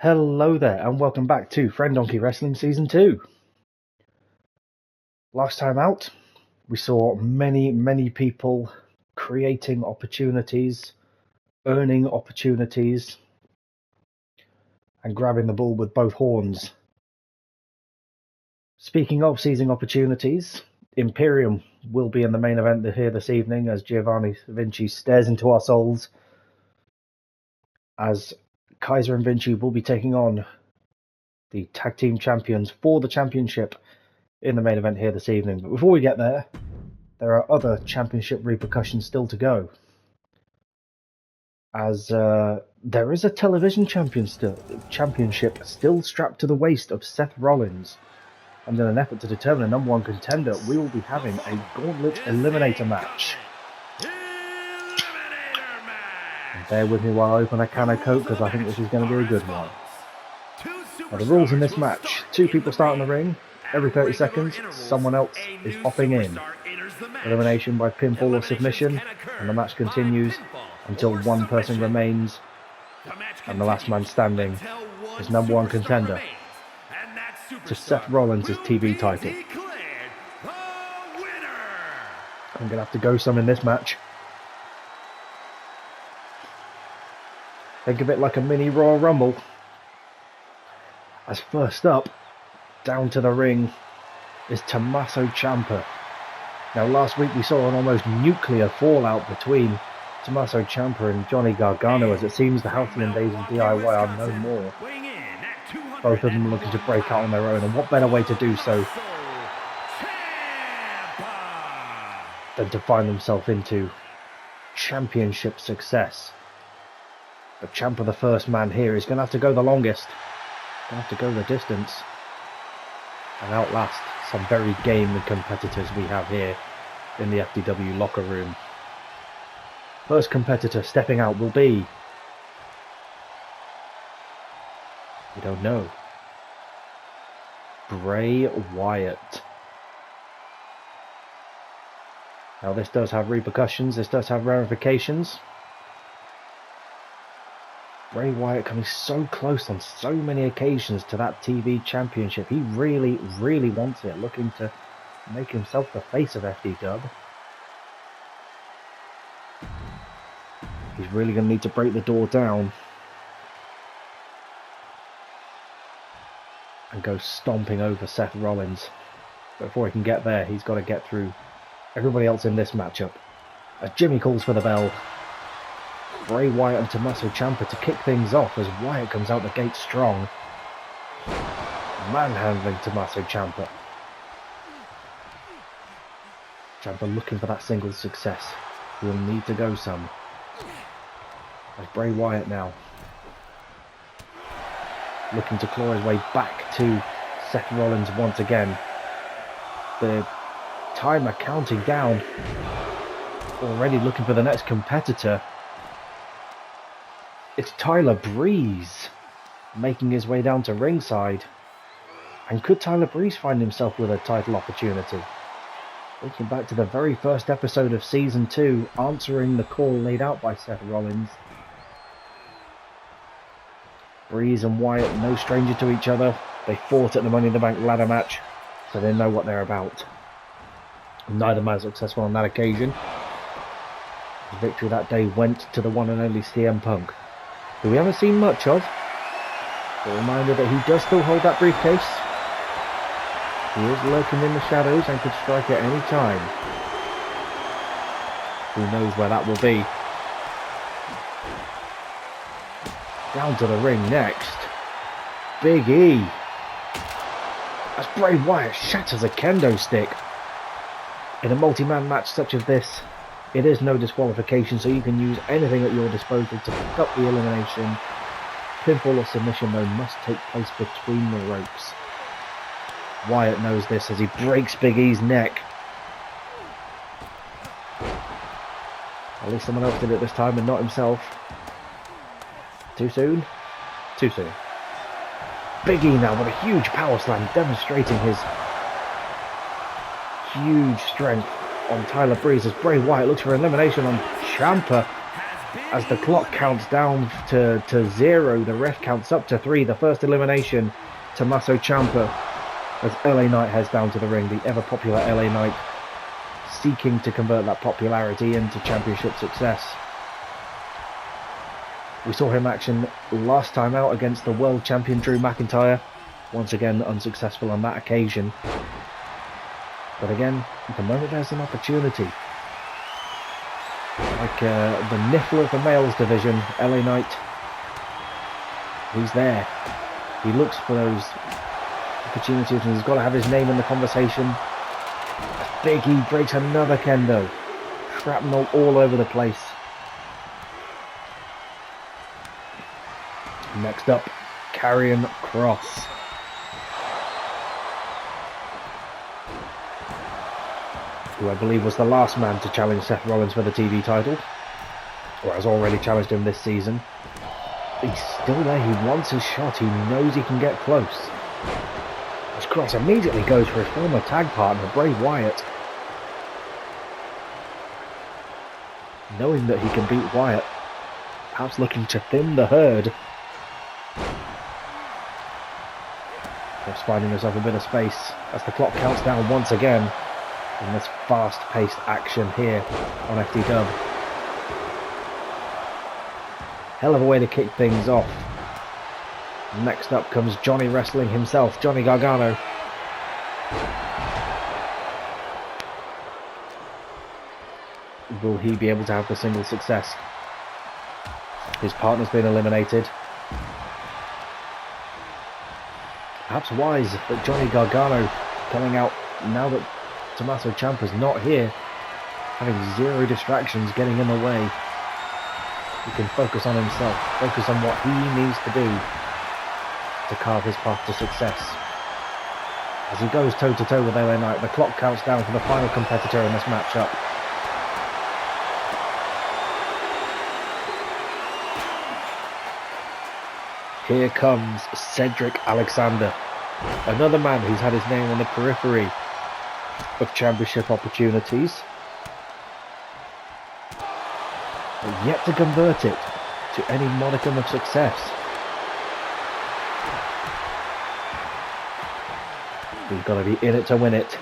Hello there, and welcome back to Friendonkey Wrestling Season 2. Last time out, we saw many people creating opportunities, earning opportunities, and grabbing the bull with both horns. Speaking of seizing opportunities, Imperium will be in the main event here this evening as Giovanni Vinci stares into our souls, as Kaiser and Vinci will be taking on the tag team champions for the championship in the main event here this evening. But before we get there are other championship repercussions still to go, as there is a television championship still strapped to the waist of Seth Rollins, and in an effort to determine a number one contender, we will be having a gauntlet eliminator match. Bear with me while I open a can of Coke, because I think this is going to be a good one. Now, the rules in this match: 2 people start in the ring. Every 30 seconds, someone else is hopping in. Elimination by pinfall or submission, and the match continues until one person remains, and the last man standing is number one contender to Seth Rollins' TV title. I'm going to have to go some in this match. Think of it like a mini Royal Rumble. As first up, down to the ring, is Tommaso Ciampa. Now, last week we saw an almost nuclear fallout between Tommaso Ciampa and Johnny Gargano, as it seems the Houseland days of DIY are no more. Both of them are looking to break out on their own, and what better way to do so than to find themselves into championship success. But Ciampa, the first man here, is going to have to go the longest. Going to have to go the distance and outlast some very game competitors we have here in the FDW locker room. First competitor stepping out will be... we don't know. Bray Wyatt. Now, this does have repercussions, this does have ramifications. Bray Wyatt coming so close on so many occasions to that TV championship. He really wants it, looking to make himself the face of FDW. He's really going to need to break the door down and go stomping over Seth Rollins. But before he can get there, he's got to get through everybody else in this matchup. As Jimmy calls for the bell, Bray Wyatt and Tommaso Ciampa to kick things off, as Wyatt comes out the gate strong, manhandling Tommaso Ciampa. Ciampa looking for that single success. He'll need to go some. As Bray Wyatt now looking to claw his way back to Seth Rollins once again. The timer counting down, already looking for the next competitor. It's Tyler Breeze making his way down to ringside. And could Tyler Breeze find himself with a title opportunity? Thinking back to the very first episode of Season 2, answering the call laid out by Seth Rollins. Breeze and Wyatt, no stranger to each other. They fought at the Money in the Bank ladder match, so they know what they're about. Neither man successful on that occasion. The victory that day went to the one and only CM Punk, who we haven't seen much of. A reminder that he does still hold that briefcase. He is lurking in the shadows and could strike at any time. Who knows where that will be. Down to the ring next, Big E. As Bray Wyatt shatters a kendo stick. In a multi-man match such as this, it is no disqualification, so you can use anything at your disposal to pick up the elimination. Pinfall or submission, though, must take place between the ropes. Wyatt knows this as he breaks Big E's neck. At least someone else did it this time and not himself. Too soon? Too soon. Big E now with a huge power slam, demonstrating his huge strength on Tyler Breeze as Bray Wyatt looks for elimination on Ciampa. As the clock counts down to 0, the ref counts up to 3. The first elimination, Tommaso Ciampa, as LA Knight heads down to the ring. The ever popular LA Knight, seeking to convert that popularity into championship success. We saw him action last time out against the world champion Drew McIntyre. Once again unsuccessful on that occasion. But again, at the moment there's an opportunity. Like the niffler of the males division, LA Knight. He's there. He looks for those opportunities and he's got to have his name in the conversation. Big E breaks another kendo. Shrapnel all over the place. Next up, Karrion Kross. Who I believe was the last man to challenge Seth Rollins for the TV title, or has already challenged him this season. He's still there, he wants his shot, he knows he can get close. As Kross immediately goes for his former tag partner, Bray Wyatt. Knowing that he can beat Wyatt, perhaps looking to thin the herd. Kross finding himself a bit of space as the clock counts down once again. In this fast-paced action here on FDW. Hell of a way to kick things off. Next up comes Johnny Wrestling himself, Johnny Gargano. Will he be able to have the single success? His partner's been eliminated. Perhaps wise that Johnny Gargano coming out now that Tommaso Ciampa's not here, having 0 distractions getting in the way. He can focus on himself, focus on what he needs to do to carve his path to success. As he goes toe to toe with LA Knight, the clock counts down for the final competitor in this matchup. Here comes Cedric Alexander, another man who's had his name on the periphery of championship opportunities, but yet to convert it to any modicum of success. He's got to be in it to win it,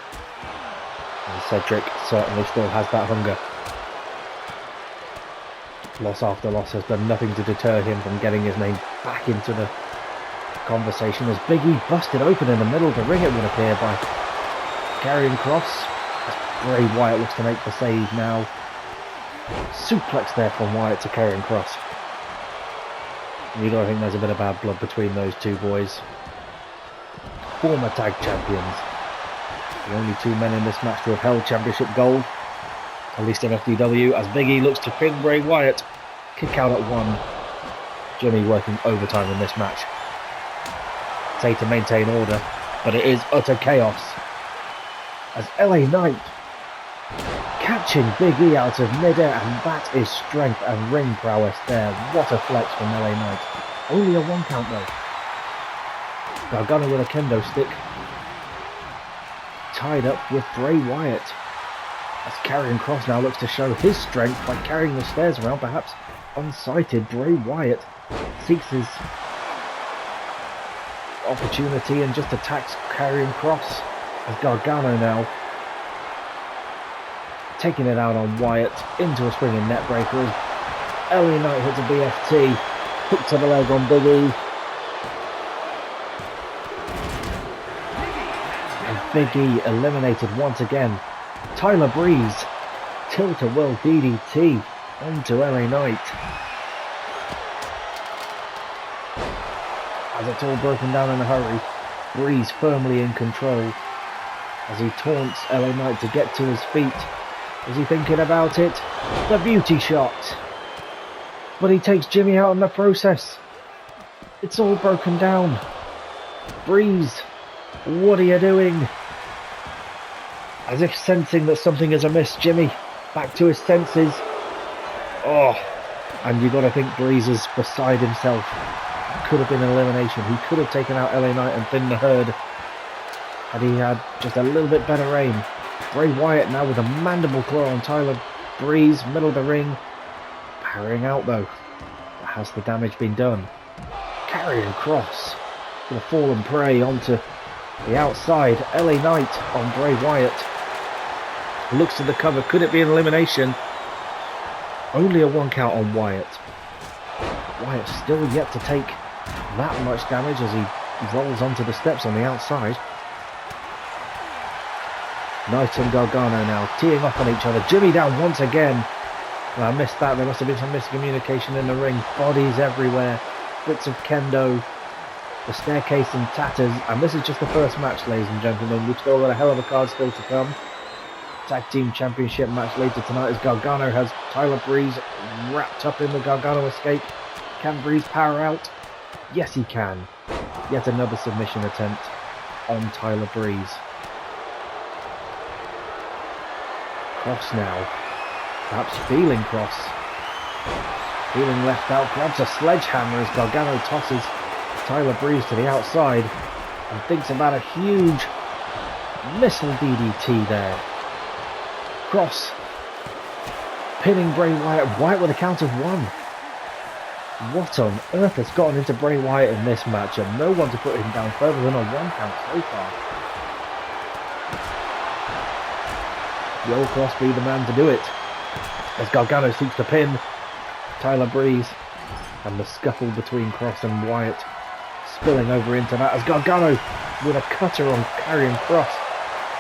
and Cedric certainly still has that hunger. Loss after loss has done nothing to deter him from getting his name back into the conversation as Big E busted open in the middle of the ring, it would appear, by Karrion Kross. As Bray Wyatt looks to make the save now. Suplex there from Wyatt to Karrion Kross. You don't think there's a bit of bad blood between those two boys. Former tag champions. The only 2 men in this match to have held championship gold, at least in FDW, as Big E looks to pin Bray Wyatt. Kick out at 1. Jimmy working overtime in this match. Say to maintain order, but it is utter chaos. As LA Knight catching Big E out of midair, and that is strength and ring prowess there. What a flex from LA Knight. Only a 1 count though. Gargano with a kendo stick. Tied up with Bray Wyatt. As Karrion Kross now looks to show his strength by carrying the stairs around, perhaps unsighted. Bray Wyatt seeks his opportunity and just attacks Karrion Kross. As Gargano now taking it out on Wyatt into a springing neckbreaker as LA Knight hits a BFT, hook to the leg on Big E. And Big E eliminated once again. Tyler Breeze, tilt-a-whirl DDT onto LA Knight. As it's all broken down in a hurry, Breeze firmly in control as he taunts LA Knight to get to his feet. Is he thinking about it? The beauty shot. But he takes Jimmy out in the process. It's all broken down. Breeze, what are you doing? As if sensing that something is amiss, Jimmy back to his senses. Oh, and you got to think Breeze is beside himself. Could have been an elimination. He could have taken out LA Knight and thinned the herd had he had just a little bit better aim. Bray Wyatt now with a mandible claw on Tyler Breeze, middle of the ring. carrying out though. Has the damage been done? Carrying cross for the fallen prey onto the outside. LA Knight on Bray Wyatt. Looks to the cover. Could it be an elimination? Only a 1 count on Wyatt. Wyatt still yet to take that much damage as he rolls onto the steps on the outside. Knight and Gargano now teeing off on each other. Jimmy down once again. Well, I missed that. There must have been some miscommunication in the ring. Bodies everywhere. Bits of kendo. The staircase in tatters. And this is just the first match, ladies and gentlemen. We've still got a hell of a card still to come. Tag Team Championship match later tonight as Gargano has Tyler Breeze wrapped up in the Gargano escape. Can Breeze power out? Yes, he can. Yet another submission attempt on Tyler Breeze. Cross now. Perhaps feeling cross. Feeling left out. Grabs a sledgehammer as Gargano tosses Tyler Breeze to the outside and thinks about a huge missile DDT there. Cross. Pinning Bray Wyatt. Wyatt with a count of 1. What on earth has gotten into Bray Wyatt in this match, and no one to put him down further than a 1 count so far. Will Cross be the man to do it? As Gargano seeks to pin Tyler Breeze, and the scuffle between Cross and Wyatt spilling over into that as Gargano with a cutter on Karrion Kross,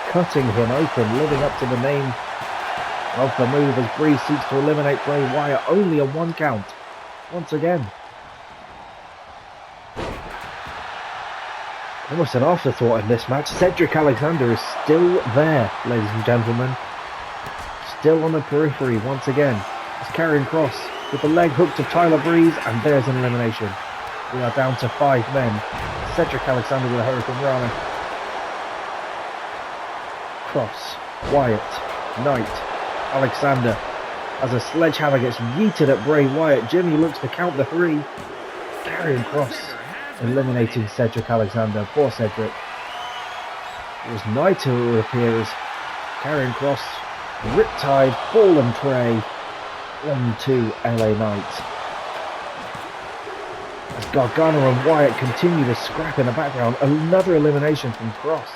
cutting him open, living up to the name of the move as Breeze seeks to eliminate Bray Wyatt. Only a 1 count once again. Almost an afterthought in this match. Cedric Alexander is still there, ladies and gentlemen. Still on the periphery once again. As Karrion Kross with the leg hook to Tyler Breeze, and there's an elimination. We are down to 5 men. Cedric Alexander with a Hurricane Rana. Kross, Wyatt, Knight, Alexander. As a sledgehammer gets yeeted at Bray Wyatt, Jimmy looks to count the 3. Karrion Kross eliminating Cedric Alexander. Poor Cedric. It was Knight who appears. Karrion Kross, Riptide, fallen prey onto LA Knight. As Gargano and Wyatt continue to scrap in the background, another elimination from Kross.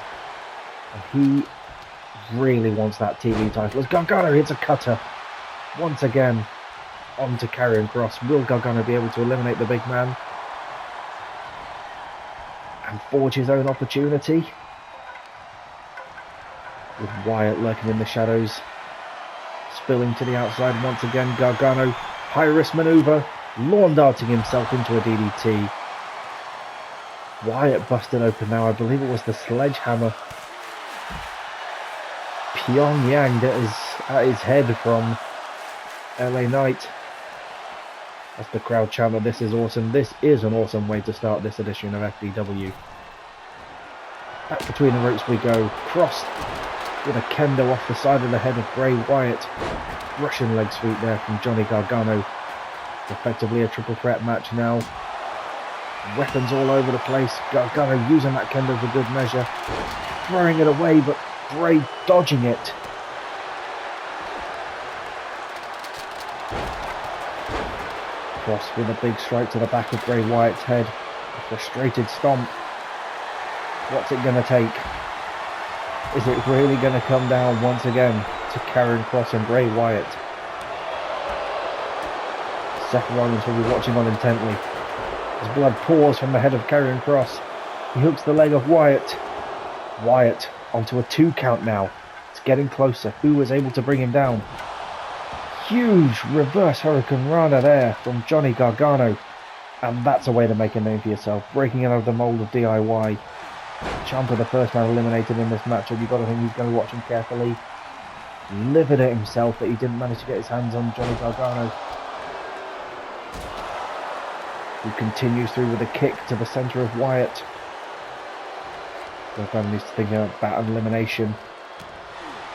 And he really wants that TV title as Gargano hits a cutter once again onto Karrion Kross. Will Gargano be able to eliminate the big man and forge his own opportunity? With Wyatt lurking in the shadows, spilling to the outside once again. Gargano, high risk maneuver, lawn darting himself into a DDT. Wyatt busted open now. I believe it was the sledgehammer. Pyongyang that is at his head from LA Knight. That's the crowd chant. This is awesome. This is an awesome way to start this edition of FDW. Back between the ropes we go. Crossed with a kendo off the side of the head of Bray Wyatt. Russian leg sweep there from Johnny Gargano. Effectively a triple threat match now. Weapons all over the place. Gargano using that kendo for good measure. Throwing it away, but Bray dodging it. Cross with a big strike to the back of Bray Wyatt's head. A frustrated stomp. What's it going to take? Is it really going to come down once again to Karrion Kross and Bray Wyatt? Seth Rollins will be watching on intently. As blood pours from the head of Karrion Kross. He hooks the leg of Wyatt. Wyatt onto a 2 count now. It's getting closer. Who was able to bring him down? Huge reverse Hurricane Rana there from Johnny Gargano. And that's a way to make a name for yourself. Breaking out of the mold of DIY. Ciampa, the first man eliminated in this matchup. You've got to think he's going to watch him carefully. Livid at himself that he didn't manage to get his hands on Johnny Gargano. Who continues through with a kick to the centre of Wyatt. Gargano needs to think about an elimination.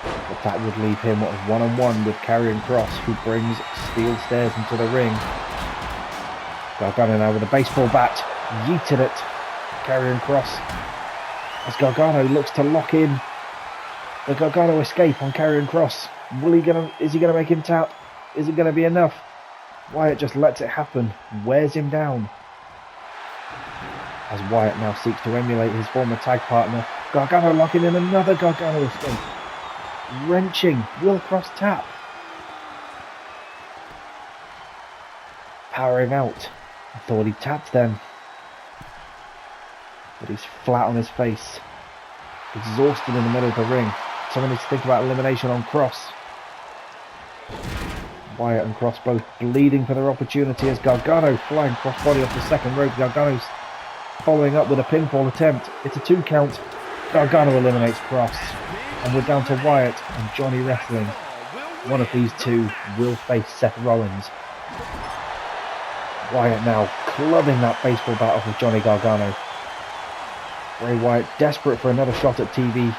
But that would leave him one-on-one with Karrion Kross, who brings steel stairs into the ring. Gargano now with a baseball bat. Yeeted it. Karrion Kross. As Gargano looks to lock in the Gargano escape on Karrion Kross. Is he gonna make him tap? Is it gonna be enough? Wyatt just lets it happen, wears him down. As Wyatt now seeks to emulate his former tag partner, Gargano locking in another Gargano escape. Wrenching, wheel cross tap. Powering out. I thought he tapped then. But he's flat on his face. Exhausted in the middle of the ring. Someone needs to think about elimination on Cross. Wyatt and Cross both bleeding for their opportunity as Gargano flying crossbody off the second rope. Gargano's following up with a pinfall attempt. It's a 2 count. Gargano eliminates Cross. And we're down to Wyatt and Johnny Wrestling. One of these two will face Seth Rollins. Wyatt now clubbing that baseball bat off of Johnny Gargano. Bray Wyatt desperate for another shot at TV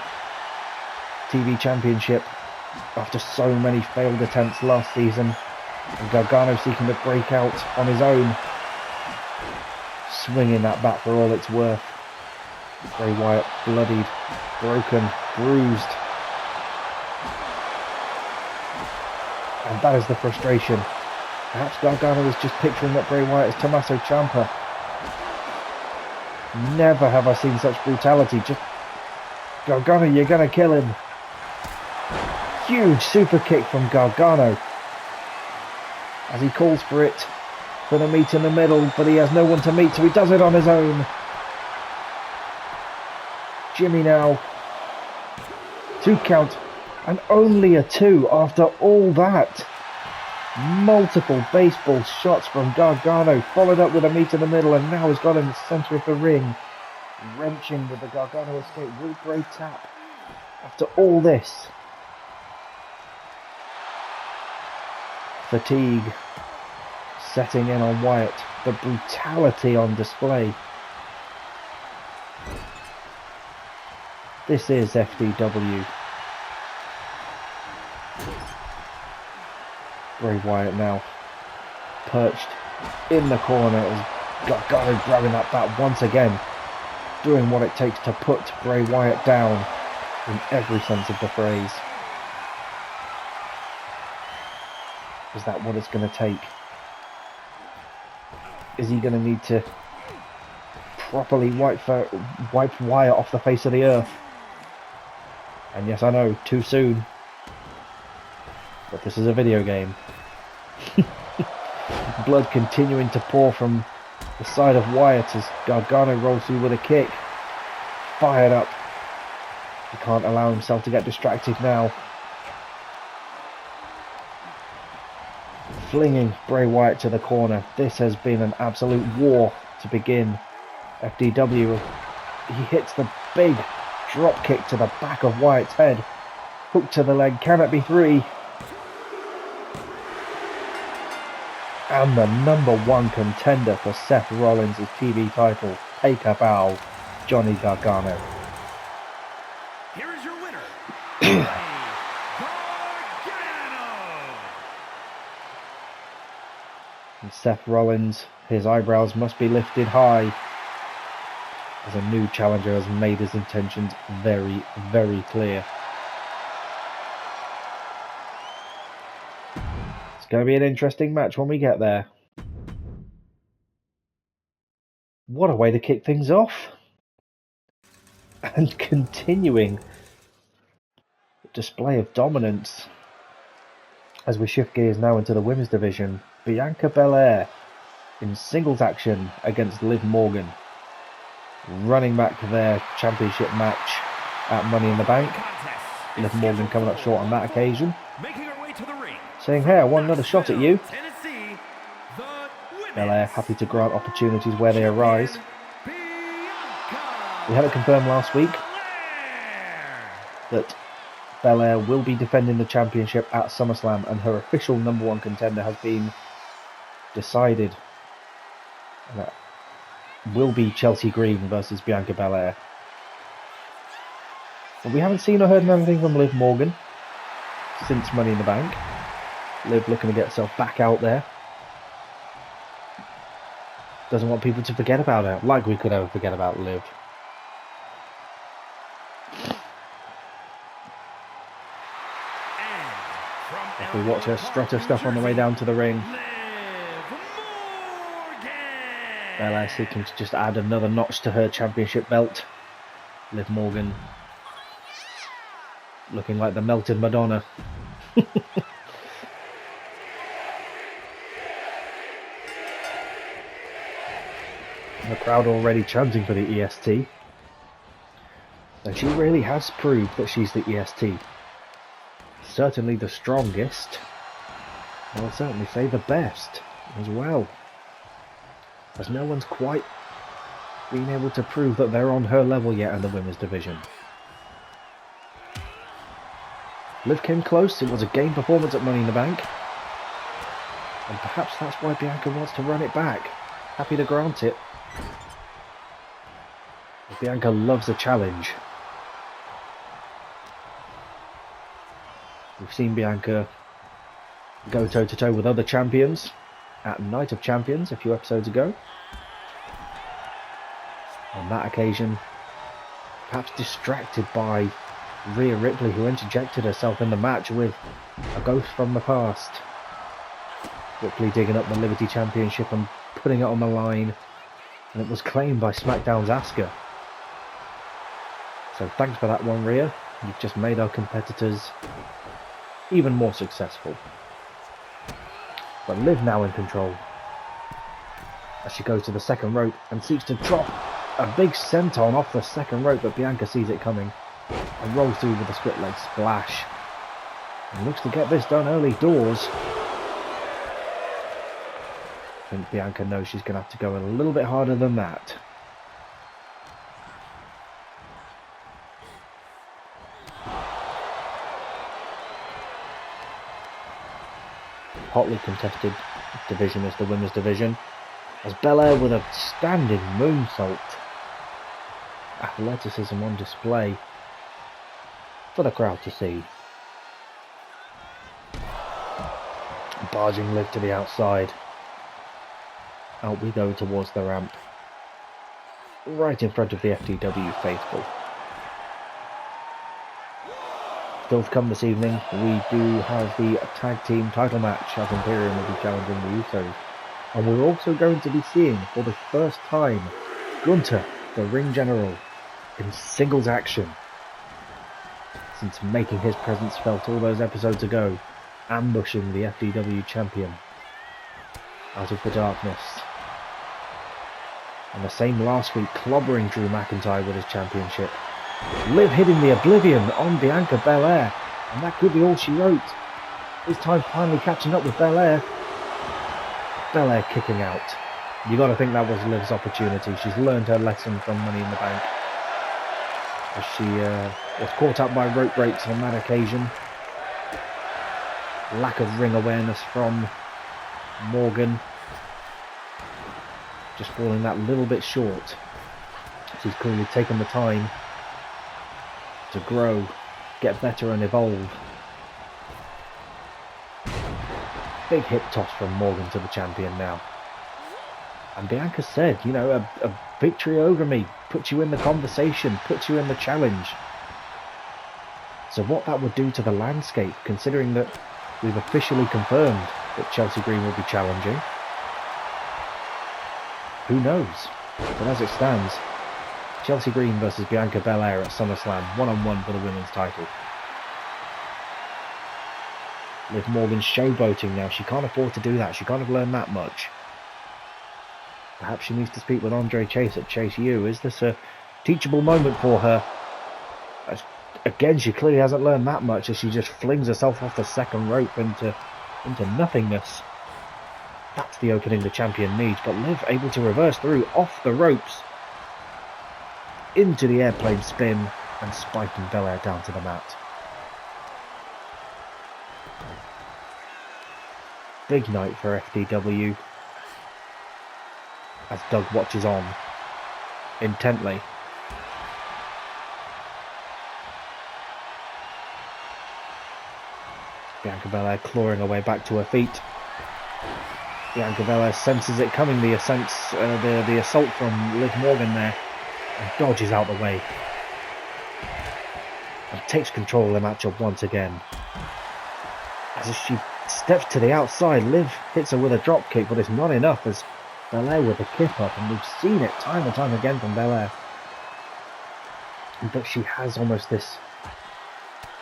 Championship after so many failed attempts last season. And Gargano seeking to break out on his own. Swinging that bat for all it's worth. Bray Wyatt bloodied, broken, bruised. And that is the frustration. Perhaps Gargano was just picturing that Bray Wyatt is Tommaso Ciampa. Never have I seen such brutality. Just Gargano, you're gonna kill him. Huge super kick from Gargano as he calls for it, for the meet in the middle, but he has no one to meet, so he does it on his own. Jimmy now. 2 count, and only a 2 after all that. Multiple baseball shots from Gargano, followed up with a meet in the middle, and now has got in the centre of the ring. Wrenching with the Gargano escape. Will Bray tap after all this? Fatigue setting in on Wyatt. The brutality on display. This is FDW. Bray Wyatt now perched in the corner as Gargano grabbing that bat once again, doing what it takes to put Bray Wyatt down in every sense of the phrase. Is that what it's going to take? Is he going to need to properly wipe Wyatt off the face of the earth? And yes, I know, too soon. But this is a video game. Blood continuing to pour from the side of Wyatt as Gargano rolls through with a kick. Fired up. He can't allow himself to get distracted now. Flinging Bray Wyatt to the corner. This has been an absolute war to begin. FDW, he hits the big drop kick to the back of Wyatt's head. Hook to the leg. Can it be 3? And the #1 contender for Seth Rollins' TV title, take a bow, Johnny Gargano. Here is your winner, Gargano. And Seth Rollins, his eyebrows must be lifted high, as a new challenger has made his intentions very, very clear. It's going to be an interesting match when we get there. What a way to kick things off. And continuing the display of dominance as we shift gears now into the women's division. Bianca Belair in singles action against Liv Morgan, running back their championship match at Money in the Bank. Liv Morgan coming up short on that occasion, saying, hey, I want another shot at you. Belair happy to grant opportunities where they arise. We had it confirmed last week that Belair will be defending the championship at SummerSlam, and her official #1 contender has been decided. And that will be Chelsea Green versus Bianca Belair. But we haven't seen or heard anything from Liv Morgan since Money in the Bank. Liv looking to get herself back out there. Doesn't want people to forget about her, like we could ever forget about Liv. If we watch her strut her stuff on the way down to the ring. Belair seeking to just add another notch to her championship belt. Liv Morgan looking like the melted Madonna. The crowd already chanting for the EST. And she really has proved that she's the EST. Certainly the strongest. I will certainly say the best as well. As no one's quite been able to prove that they're on her level yet in the women's division. Liv came close. It was a game performance at Money in the Bank. And perhaps that's why Bianca wants to run it back. Happy to grant it. Bianca loves a challenge. We've seen Bianca go toe-to-toe with other champions at Night of Champions a few episodes ago. On that occasion, perhaps distracted by Rhea Ripley, who interjected herself in the match with a ghost from the past. Ripley digging up the Liberty Championship and putting it on the line, and it was claimed by Smackdown's Asuka. So thanks for that one, Rhea. You've just made our competitors even more successful. But Liv now in control as she goes to the second rope and seeks to drop a big senton off the second rope, but Bianca sees it coming and rolls through with a split leg splash and looks to get this done early doors. I think Bianca knows she's going to have to go a little bit harder than that. Hotly contested division is the women's division, as Belair with a standing moonsault. Athleticism on display for the crowd to see. Barging Liv to the outside. Out we go towards the ramp, right in front of the FDW faithful. Still to come this evening, we do have the tag team title match as Imperium will be challenging the Usos. And we're also going to be seeing, for the first time, Gunther, the ring general, in singles action. Since making his presence felt all those episodes ago, ambushing the FDW champion out of the darkness. And the same last week, clobbering Drew McIntyre with his championship. Liv hitting the Oblivion on Bianca Belair, and that could be all she wrote. This time finally catching up with Belair. Belair kicking out. You got to think that was Liv's opportunity. She's learned her lesson from Money in the Bank, as she was caught up by rope breaks on that occasion. Lack of ring awareness from Morgan, just falling that little bit short. She's clearly taken the time to grow, get better and evolve. Big hip toss from Morgan to the champion now. And Bianca said, you know, a victory over me puts you in the conversation, puts you in the challenge. So what that would do to the landscape, considering that we've officially confirmed that Chelsea Green will be challenging. Who knows? But as it stands, Chelsea Green versus Bianca Belair at SummerSlam, one-on-one for the women's title. Liv Morgan showboating now. She can't afford to do that. She can't have learned that much. Perhaps she needs to speak with Andre Chase at Chase U. Is this a teachable moment for her? Again, she clearly hasn't learned that much as she just flings herself off the second rope into nothingness. That's the opening the champion needs, but Liv able to reverse through off the ropes into the airplane spin and spiking Belair down to the mat. Big night for FDW as Doug watches on intently. Bianca Belair clawing her way back to her feet. Bianca Belair senses it coming, the assault from Liv Morgan there, and dodges out the way. And takes control of the matchup once again. As she steps to the outside, Liv hits her with a drop kick, but it's not enough as Belair with a kip up, and we've seen it time and time again from Belair. But she has almost this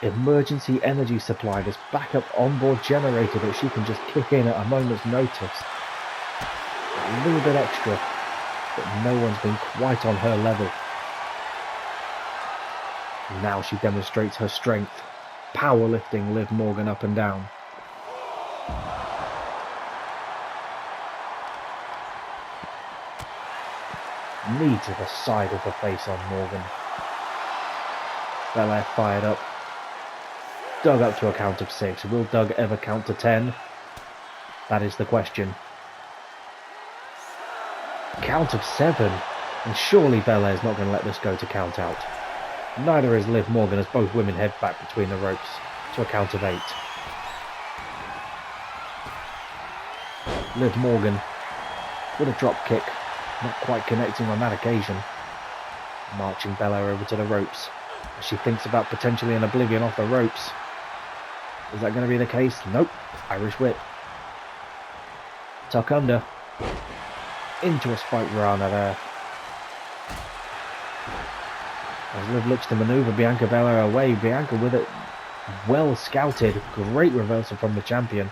emergency energy supply, this backup onboard generator that she can just kick in at a moment's notice. A little bit extra, but no one's been quite on her level. Now she demonstrates her strength, powerlifting Liv Morgan up and down. Knee to the side of the face on Morgan. Belair fired up. Dug up to a count of 6. Will Doug ever count to 10? That is the question. Count of 7. And surely Belair's not going to let this go to count out. Neither is Liv Morgan, as both women head back between the ropes to a count of 8. Liv Morgan with a drop kick, not quite connecting on that occasion. Marching Belair over to the ropes as she thinks about potentially an oblivion off the ropes. Is that going to be the case? Nope. Irish whip. Tuck under. Into a spike rana there. As Liv looks to manoeuvre Bianca Belair away, Bianca with it well scouted. Great reversal from the champion.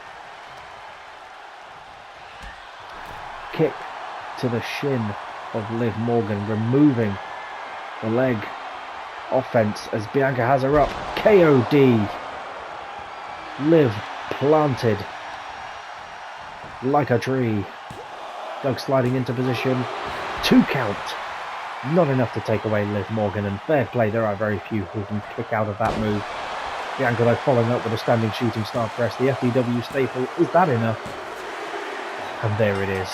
Kick to the shin of Liv Morgan, removing the leg. Offense as Bianca has her up. KOD. Liv planted like a tree. Doug sliding into position. 2 count. Not enough to take away Liv Morgan, and fair play, there are very few who can kick out of that move. Bianca though following up with a standing shooting star press. The FDW staple, is that enough? And there it is.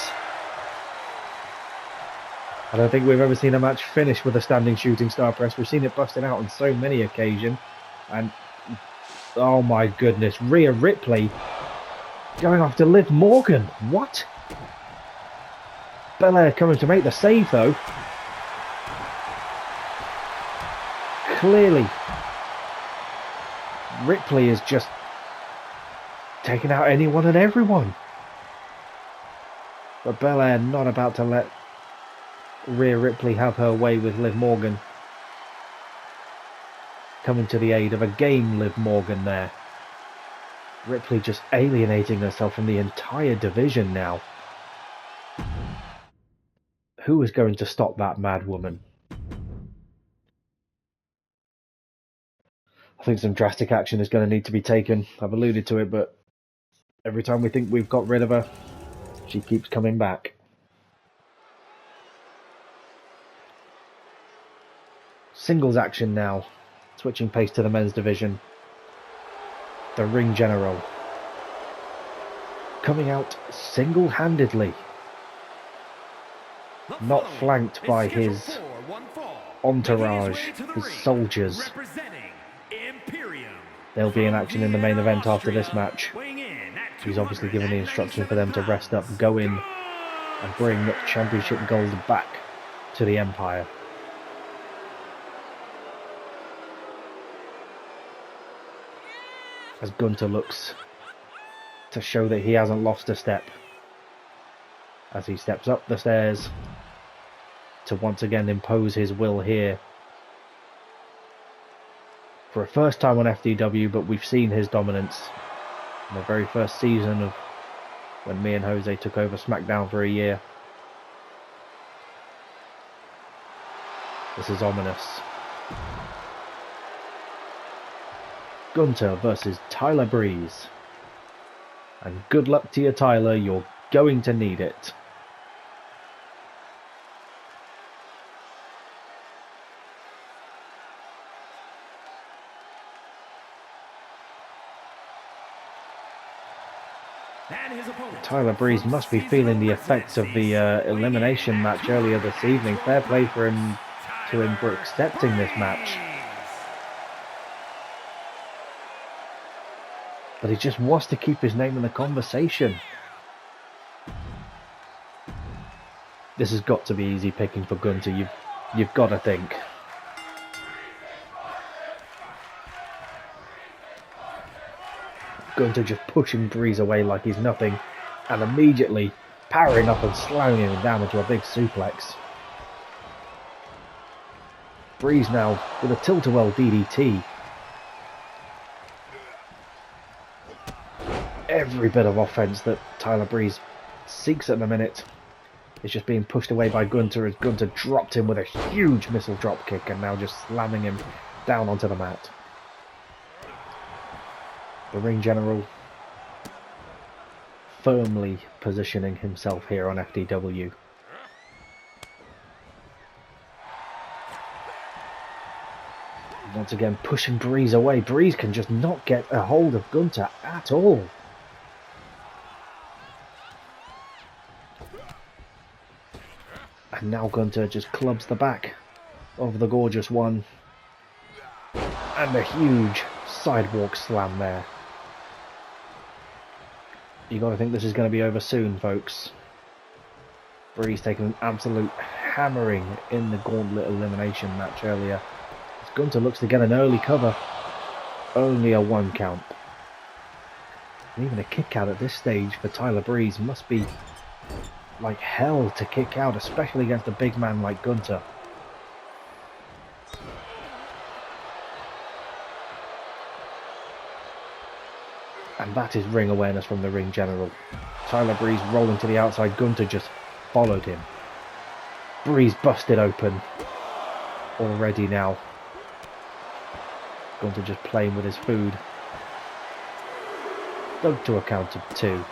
I don't think we've ever seen a match finish with a standing shooting star press. We've seen it busted out on so many occasions. And oh my goodness, Rhea Ripley going after Liv Morgan. What? Belair coming to make the save though. Clearly, Ripley is just taking out anyone and everyone. But Belair not about to let Rhea Ripley have her way with Liv Morgan. Coming to the aid of a game Liv Morgan there. Ripley just alienating herself from the entire division now. Who is going to stop that mad woman? I think some drastic action is going to need to be taken. I've alluded to it, but every time we think we've got rid of her, she keeps coming back. Singles action now. Switching pace to the men's division. The ring general coming out single-handedly. Not flanked by his entourage, his soldiers. They'll be in action in the main event after this match. He's obviously given the instruction for them to rest up, go in and bring championship gold back to the Empire. As Gunter looks to show that he hasn't lost a step, as he steps up the stairs to once again impose his will here. For a first time on FDW, but we've seen his dominance in the very first season of when me and Jose took over Smackdown for a year. This is ominous. Gunter versus Tyler Breeze. And good luck to you, Tyler, you're going to need it. Tyler Breeze must be feeling the effects of the elimination match earlier this evening. Fair play for him for accepting this match. But he just wants to keep his name in the conversation. This has got to be easy picking for Gunter. You've got to think. Gunter just pushing Breeze away like he's nothing, and immediately powering up and slamming him down into a big suplex. Breeze now with a tilt-a-whirl DDT. Every bit of offense that Tyler Breeze seeks at the minute is just being pushed away by Gunter as Gunter dropped him with a huge missile drop kick and now just slamming him down onto the mat. The ring general firmly positioning himself here on FDW. Once again pushing Breeze away. Breeze can just not get a hold of Gunter at all. And now Gunter just clubs the back of the Gorgeous One. And a huge sidewalk slam there. You got to think this is going to be over soon, folks. Breeze taking an absolute hammering in the Gauntlet elimination match earlier. As Gunter looks to get an early cover. Only a 1 count. And even a kick out at this stage for Tyler Breeze must be like hell to kick out, especially against a big man like Gunter. And that is ring awareness from the ring general. Tyler Breeze rolling to the outside. Gunter just followed him. Breeze busted open already now. Gunter just playing with his food. Dug to a count of 2.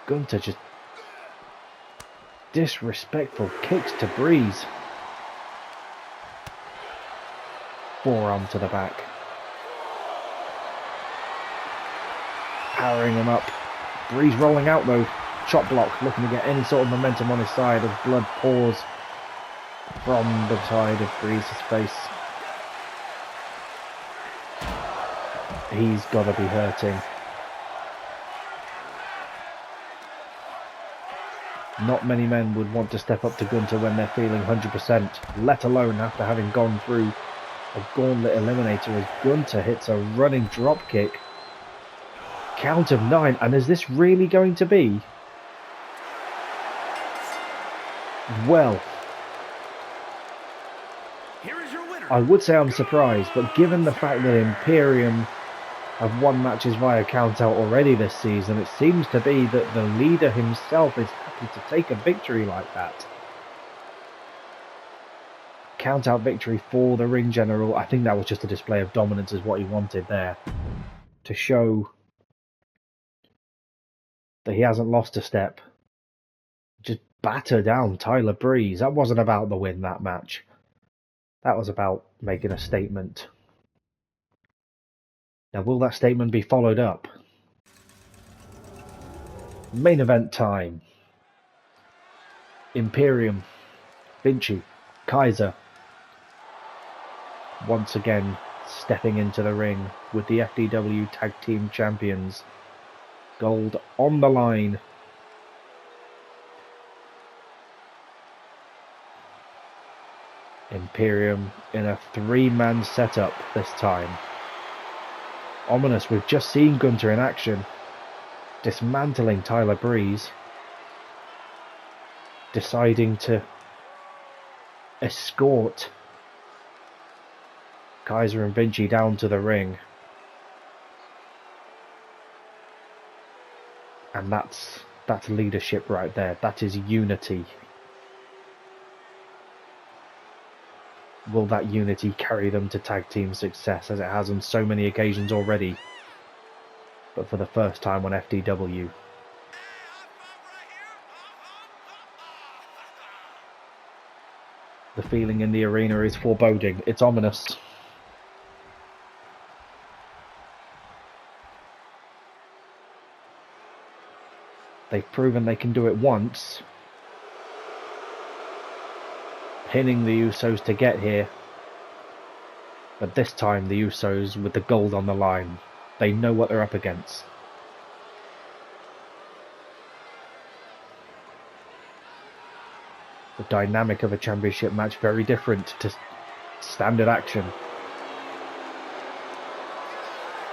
Gunter just disrespectful kicks to Breeze. Forearm to the back. Powering him up. Breeze rolling out though. Chop block, looking to get any sort of momentum on his side as blood pours from the side of Breeze's face. He's got to be hurting. Not many men would want to step up to Gunter when they're feeling 100%, let alone after having gone through a Gauntlet eliminator as Gunter hits a running drop kick. Count of 9, and is this really going to be? Well, Here is your winner. I would say I'm surprised, but given the fact that Imperium have won matches via countout already this season, it seems to be that the leader himself is happy to take a victory like that. Countout victory for the ring general. I think that was just a display of dominance is what he wanted there. To show that he hasn't lost a step. Just batter down Tyler Breeze. That wasn't about the win, that match. That was about making a statement. Now, will that statement be followed up? Main event time. Imperium, Vinci, Kaiser. Once again, stepping into the ring with the FDW Tag Team Champions. Gold on the line. Imperium in a 3-man setup this time. Ominous, we've just seen Gunter in action, dismantling Tyler Breeze, deciding to escort Kaiser and Vinci down to the ring. And that's leadership right there. That is unity. Will that unity carry them to tag team success as it has on so many occasions already? But for the first time on FDW. The feeling in the arena is foreboding. It's ominous. They've proven they can do it once. Pinning the Usos to get here. But this time the Usos with the gold on the line. They know what they're up against. The dynamic of a championship match very different to standard action.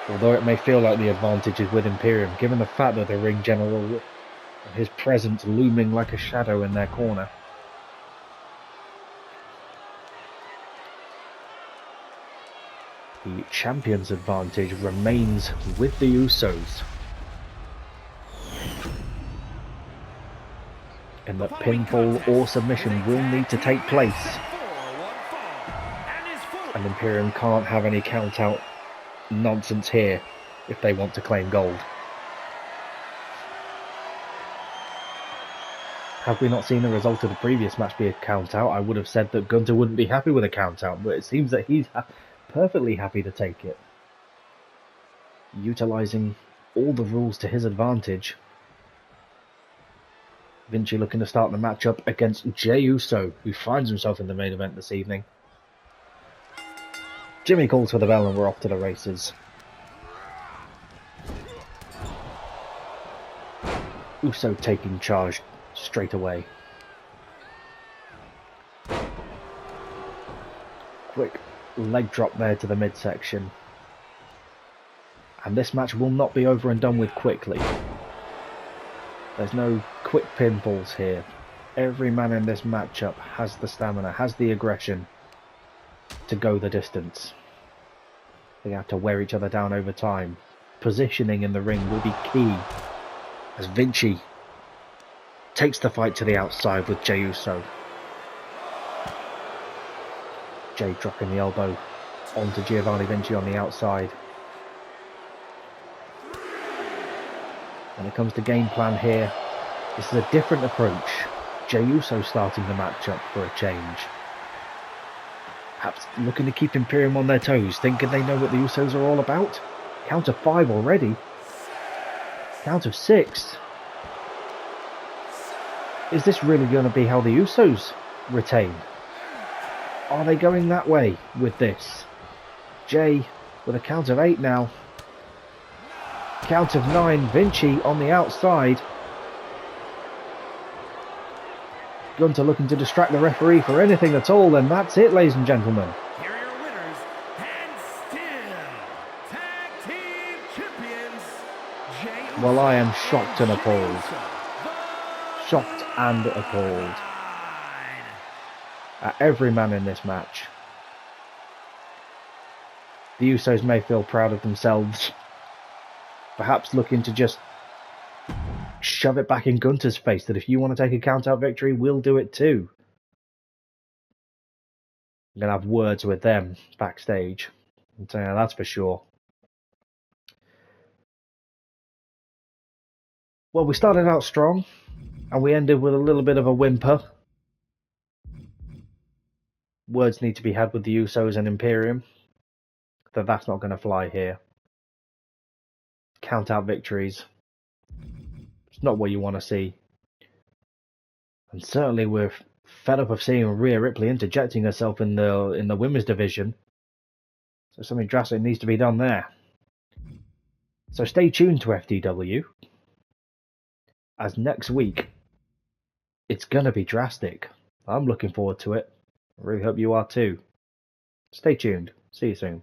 Although it may feel like the advantage is with Imperium, given the fact that the ring general and his presence looming like a shadow in their corner. The champion's advantage remains with the Usos, and that pinfall or submission will need to take place, and Imperium can't have any count-out nonsense here if they want to claim gold. Had we not seen the result of the previous match be a count-out, I would have said that Gunther wouldn't be happy with a count-out, but it seems that he's perfectly happy to take it, utilising all the rules to his advantage. Vinci looking to start the matchup against Jey Uso, who finds himself in the main event this evening. Jimmy calls for the bell and we're off to the races. Uso taking charge straight away. Quick leg drop there to the midsection. And this match will not be over and done with quickly. There's no quick pinfalls here. Every man in this matchup has the stamina, has the aggression to go the distance. They have to wear each other down over time. Positioning in the ring will be key, as Vinci takes the fight to the outside with Jey Uso. Jey dropping the elbow onto Giovanni Vinci on the outside. When it comes to game plan here, this is a different approach. Jey Uso starting the matchup for a change. Perhaps looking to keep Imperium on their toes, thinking they know what the Usos are all about. Count of 5 already. Count of 6. Is this really going to be how the Usos retain? Are they going that way with this? Jey with a count of 8 now. Count of 9, Vinci on the outside. Gunther looking to distract the referee for anything at all, and that's it, ladies and gentlemen. Here are your winners, and still tag team champions, Jey Well, I am Uso shocked and and appalled. Jey Uso. Shocked and appalled at every man in this match. The Usos may feel proud of themselves, perhaps looking to just shove it back in Gunther's face that if you want to take a count-out victory, we'll do it too. I'm going to have words with them backstage. I'll tell you that's for sure. Well, we started out strong, and we ended with a little bit of a whimper. Words need to be had with the Usos and Imperium. That's not going to fly here. Count-out victories. It's not what you want to see. And certainly we're fed up of seeing Rhea Ripley interjecting herself in the women's division. So something drastic needs to be done there. So stay tuned to FDW, as next week it's going to be drastic. I'm looking forward to it. I really hope you are too. Stay tuned. See you soon.